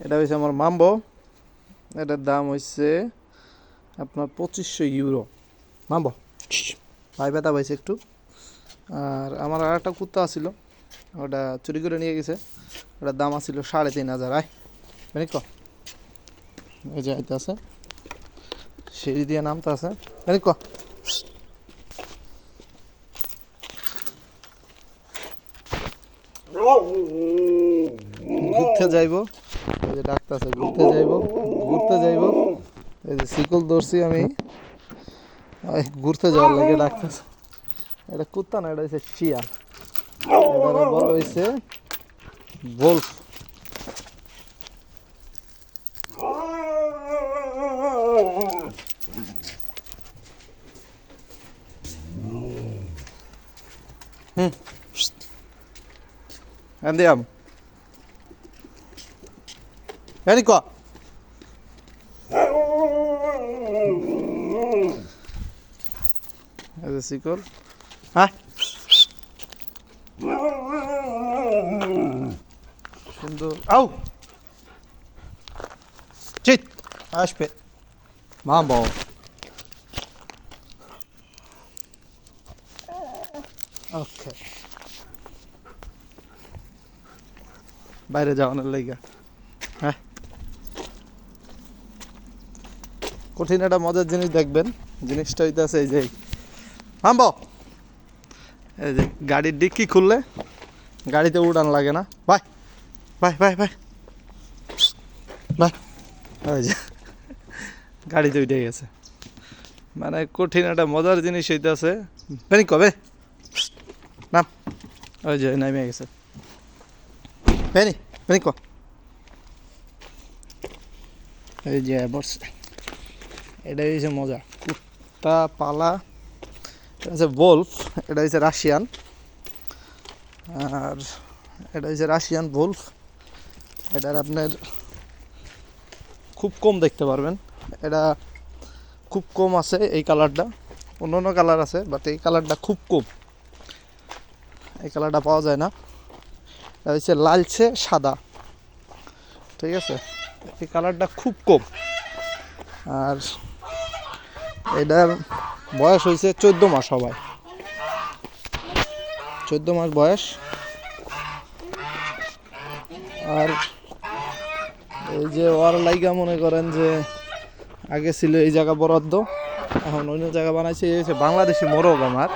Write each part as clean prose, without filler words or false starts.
এটা হচ্ছে আমার মাম্বো। এটার দাম হচ্ছে আপনার 2500 ইউরো। মাম্বো ভাই ব্যথা পাইছে একটু। আর আমার আর একটা কুত্তা আছিল, ওটা চুরি করে নিয়ে গেছে। ওটার দাম আছিল 3500। আয় মানে ক এই যে আইতে আছে, সিঁড়ি দিয়ে নামতে আছে। মানে ক ঘুরতে যাইব, এই যে ডাক্তার আছে, ঘুরতে যাইব ঘুরতে যাইব। এই যে শিকল ধরছি আমি, ঘুরতে যাওয়ার লাগে ডাক্তার। এটা কুত্তা না, এটা হচ্ছে শিয়াল। এবারে বল হয়েছে ভোল্ফ। Andiamo. Vieni qua. È sicuro? Scendo. Au! Zit! Aspetta. Mambo. Ok. বাইরে যাওয়ানোর লাইগা। হ্যাঁ, কঠিন একটা মজার জিনিস দেখবেন। জিনিসটা হইতেছে এই যে মাম্বো, এই যে গাড়ির ডিক্কি খুললে গাড়িতে উড়ান লাগে না। Bye bye bye bye bye, ওই যে গাড়িতে উঠে গেছে। মানে কঠিন একটা মজার জিনিস হইতেছে। বেনি কবে নাম, ওই যে নামে গেছে। বেনি বেনি ক, এই যে বসে। এটা হচ্ছে মজা, কুত্তা পালা। এটা হচ্ছে ভোল্ফ, এটা হচ্ছে রাশিয়ান। আর এটা হচ্ছে রাশিয়ান ভোল্ফ। এটার আপনার খুব কম দেখতে পারবেন। এটা খুব কম আছে এই কালারটা, অন্য অন্য কালার আছে বাট এই কালারটা খুব কম, এই কালারটা পাওয়া যায় না। এটা হচ্ছে লালচে সাদা, ঠিক আছে, এই কালারটা খুব কম। আর এটার বয়স হয়েছে 14 মাস, সবাই 14 মাস বয়স। আর এই যে ওর লাইগা মনে করেন যে আগে ছিল এই জায়গা বরাদ্দ, এখন অন্য জায়গা বানাইছে। এই হচ্ছে বাংলাদেশি মোরগ, আমার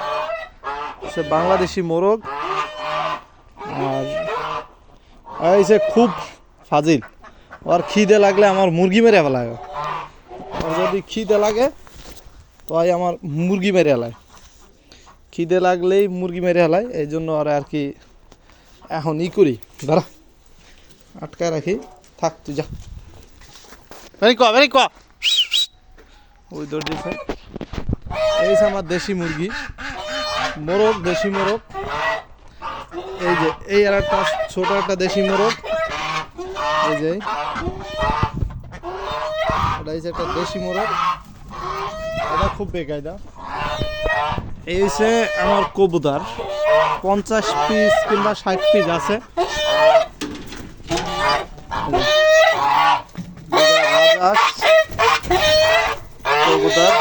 সে বাংলাদেশি মোরগ। আর এই যে খুব ফাজিল, ওর খিদে লাগলে আমার মুরগি মেরে ফেলায়। ওর যদি খিদে লাগে তো আমার মুরগি মেরে ফেলায়, খিদে লাগলেই মুরগি মেরে ফেলায়। এই জন্য ওরা আর কি এখন ই করি, দাঁড়া আটকায় রাখি, থাক তুই যা। ভেরি কোয়া ভেরি কোয়া, ওই দৌড় দিয়েছে। এই যে আমার দেশি মুরগি, মোরগ, দেশি মোরগ। এই যে এই আর একটা ছোট একটা দেশি মোরগ, এই যে এটা হচ্ছে একটা দেশি মোরগ, এটা খুব বেকায়দা। এই হচ্ছে আমার কবুতর, 50 পিস কিংবা 60 পিস আছে। কবুতর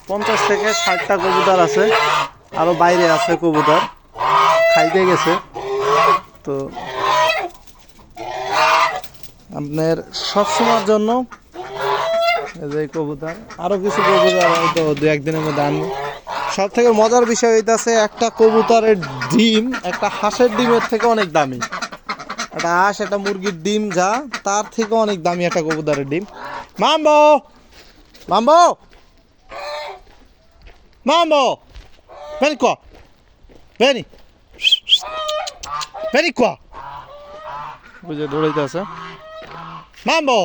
50 থেকে 60টা কবুতর আছে, আরো বাইরে আছে কবুতর, খাইতে গেছে। তো আপনার সবসময়ের জন্য এই যে কবুতর, আরো কিছু কবুতর হয়তো 2-1 দিনের মধ্যে আনবো। সব থেকে মজার বিষয় হইতাছে একটা কবুতরের ডিম একটা হাঁসের ডিমের থেকে অনেক দামি। একটা হাঁস একটা মুরগির ডিম যা, তার থেকে অনেক দামি একটা কবুতরের ডিম। মাম্বো মাম্বো মাম্বো, ভেরি কোয়া ভেরি ভেরি কোয়া, বুঝে দৌড়াইতে আছে। মাম্বো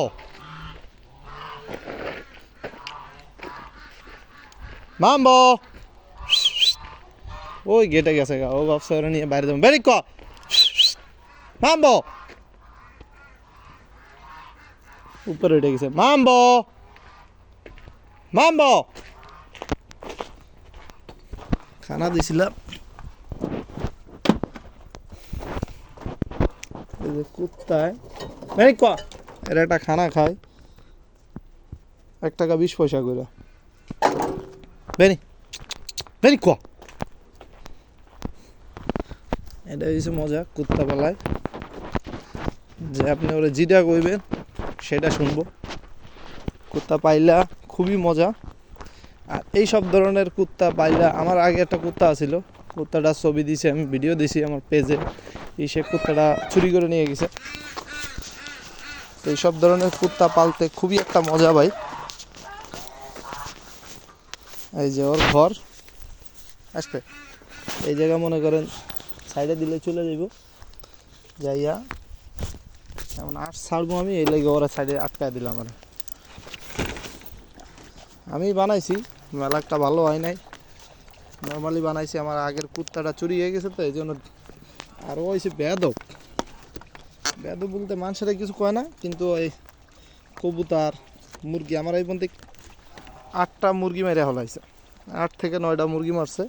মাম্বো, ওই গেটে গেছে গা, ও ভাবছে ওরা নিয়ে বাইরে যাবো। ভেরি কোয়া মাম্বো, উপরে উঠে গেছে। মাম্বো মাম্বো, খানা দিছিলাম। এই যে কুত্তায়, ভেরি কোয়া এর একটা খানা খায় 1 টাকা 20 পয়সা করে। বেনি বেনি ক এটা হচ্ছে মজা কুত্তা পালায়, যে আপনি ওরা যেটা কইবেন সেটা শুনবো। কুত্তা পাইলা খুবই মজা। আর এই সব ধরনের কুত্তা পাইলা, আমার আগে একটা কুত্তা ছিল, কুত্তাটা ছবি দিছি, আমি ভিডিও দিছি আমার পেজে, সে কুত্তাটা চুরি করে নিয়ে গেছে। এই সব ধরনের কুত্তা পালতে খুবই একটা মজা ভাই। এই যে ওর ঘর আসবে এই জায়গা, মনে করেন সাইডে দিলে চলে যাইব, যাইয়া এমন আট ছাড়বো আমি, এই লাগে ওরা সাইডে আটকায় দিলাম। আমি বানাইছি, মেলাটা ভালো হয় নাই, নর্মালি বানাইছি। আমার আগের কুত্তাটা চুরি হয়ে গেছে তো এই জন্য। আর ও হয়েছে বেয়াদব। বেয়াদব বলতে মানুষের কিছু কয় না, কিন্তু ওই কবুতর মুরগি আমার এই পর্যন্ত 8টা মুরগি মেরে হলাইছে, 8 থেকে 9টা মুরগি মারছে।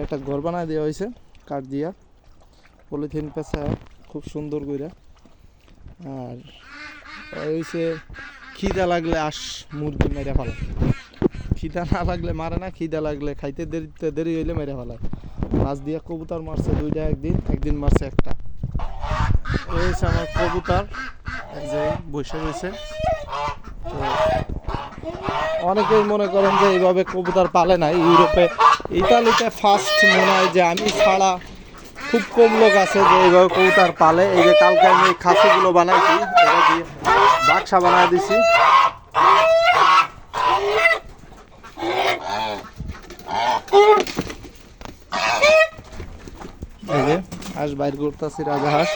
একটা ঘর বানায় দেওয়া হয়েছে কাঠ দিয়া, পলিথিন পেঁচা খুব সুন্দর করে। আর হয়েছে খিদা লাগলে মুরগি মেরে ফেলায়, খিদা না লাগলে মারে না, খিদা লাগলে খাইতে দেরি হইলে মেরে ফেলায়। মাছ দিয়া কবুতর মারছে 2টা, একদিন মারছে 1টা। এই হচ্ছে আমার কবুতর, এই যে বসে রয়েছে। তো অনেকেই মনে করেন যে এইভাবে কবুতর পালে নাই ইউরোপে, ইতালিতে ফার্স্ট মনে হয়, যে আমি ছাড়া খুব কম লোক আছে যে এইভাবে কবুতর পালে। এই যে কালকে আমি খাসিগুলো বানাইছি, এটা দিয়ে বাক্সা বানাই দিছি। এই যে হাঁস বাইর করতেছি, রাজা-হাঁস।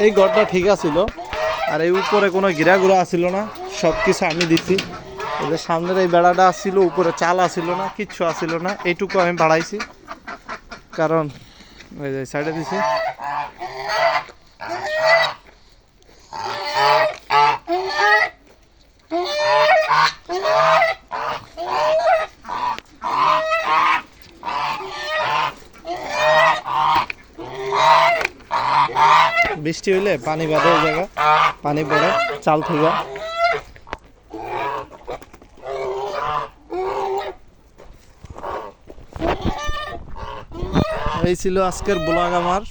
এই ঘরটা ঠিক আছিল, আর এই উপরে কোনো ঘিরা আসিল না, সব কিছু আমি দিচ্ছি। এদের সামনের এই বেড়াটা আসছিল, উপরে চাল আসিল না, কিচ্ছু আসিল না, এইটুকু আমি বাড়াইছি, কারণ ওই যে সাইডে দিছি। বৃষ্টি হইলে পানি বাঁধে, এই জায়গা পানি পড়ে চাল থেকে। এই ছিল আজকের ব্লগ আমার।